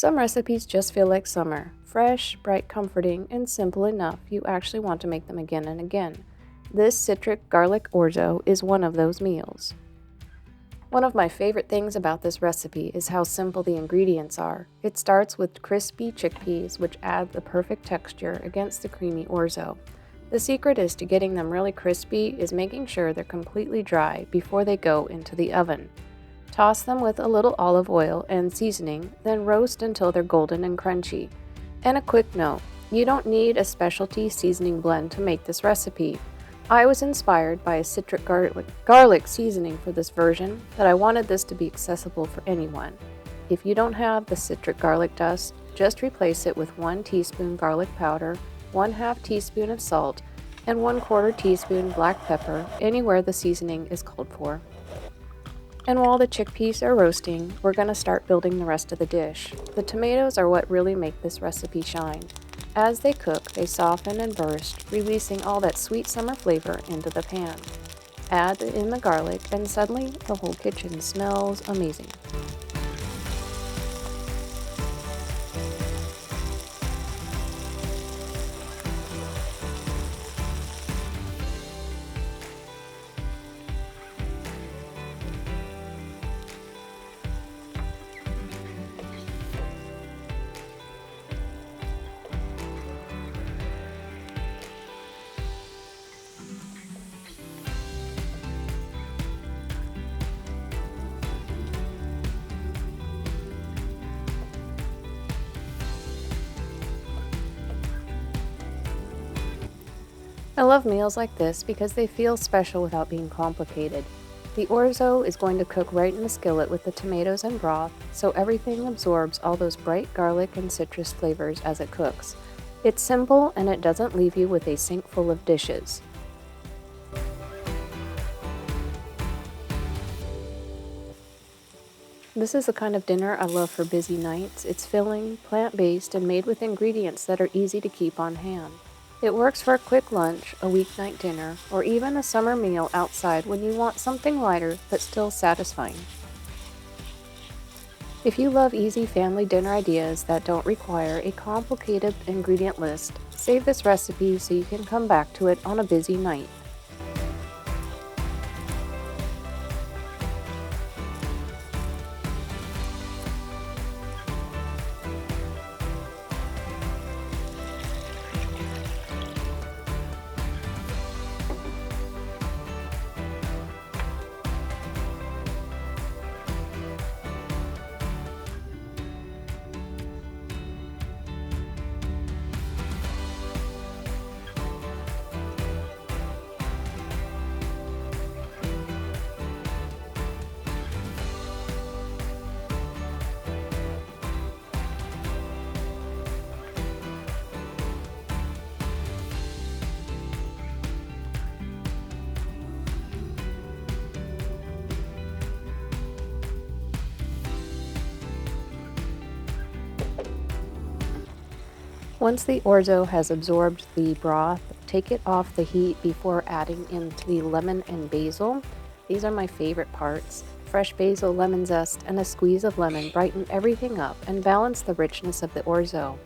Some recipes just feel like summer, fresh, bright, comforting, and simple enough you actually want to make them again and again. This citric garlic orzo is one of those meals. One of my favorite things about this recipe is how simple the ingredients are. It starts with crispy chickpeas, which add the perfect texture against the creamy orzo. The secret is to getting them really crispy is making sure they're completely dry before they go into the oven. Toss them with a little olive oil and seasoning, then roast until they're golden and crunchy. And a quick note, you don't need a specialty seasoning blend to make this recipe. I was inspired by a citric garlic seasoning for this version, but I wanted this to be accessible for anyone. If you don't have the citric garlic dust, just replace it with 1 teaspoon garlic powder, 1/2 teaspoon of salt, and 1/4 teaspoon black pepper anywhere the seasoning is called for. And while the chickpeas are roasting, we're going to start building the rest of the dish. The tomatoes are what really make this recipe shine. As they cook, they soften and burst, releasing all that sweet summer flavor into the pan. Add in the garlic, and suddenly the whole kitchen smells amazing. I love meals like this because they feel special without being complicated. The orzo is going to cook right in the skillet with the tomatoes and broth, so everything absorbs all those bright garlic and citrus flavors as it cooks. It's simple and it doesn't leave you with a sink full of dishes. This is the kind of dinner I love for busy nights. It's filling, plant-based, and made with ingredients that are easy to keep on hand. It works for a quick lunch, a weeknight dinner, or even a summer meal outside when you want something lighter but still satisfying. If you love easy family dinner ideas that don't require a complicated ingredient list, save this recipe so you can come back to it on a busy night. Once the orzo has absorbed the broth, take it off the heat before adding into the lemon and basil. These are my favorite parts. Fresh basil, lemon zest, and a squeeze of lemon brighten everything up and balance the richness of the orzo.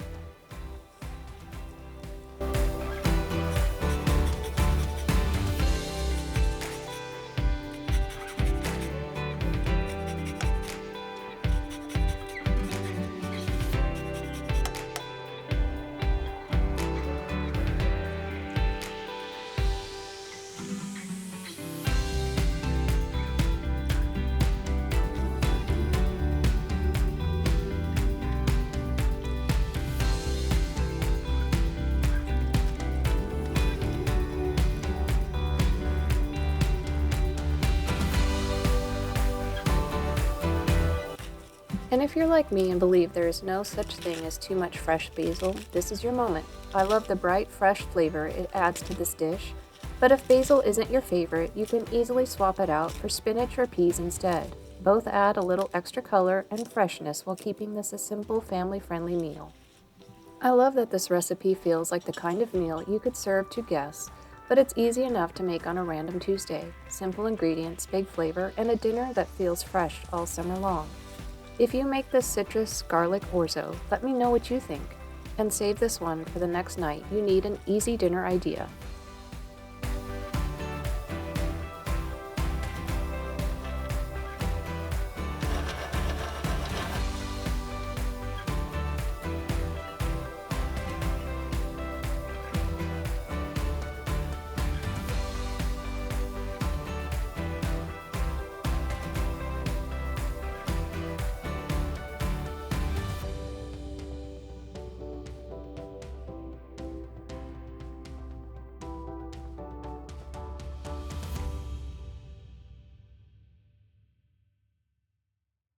And if you're like me and believe there is no such thing as too much fresh basil, this is your moment. I love the bright, fresh flavor it adds to this dish, but if basil isn't your favorite, you can easily swap it out for spinach or peas instead. Both add a little extra color and freshness while keeping this a simple, family-friendly meal. I love that this recipe feels like the kind of meal you could serve to guests, but it's easy enough to make on a random Tuesday. Simple ingredients, big flavor, and a dinner that feels fresh all summer long. If you make this citrus garlic orzo, let me know what you think. And save this one for the next night you need an easy dinner idea.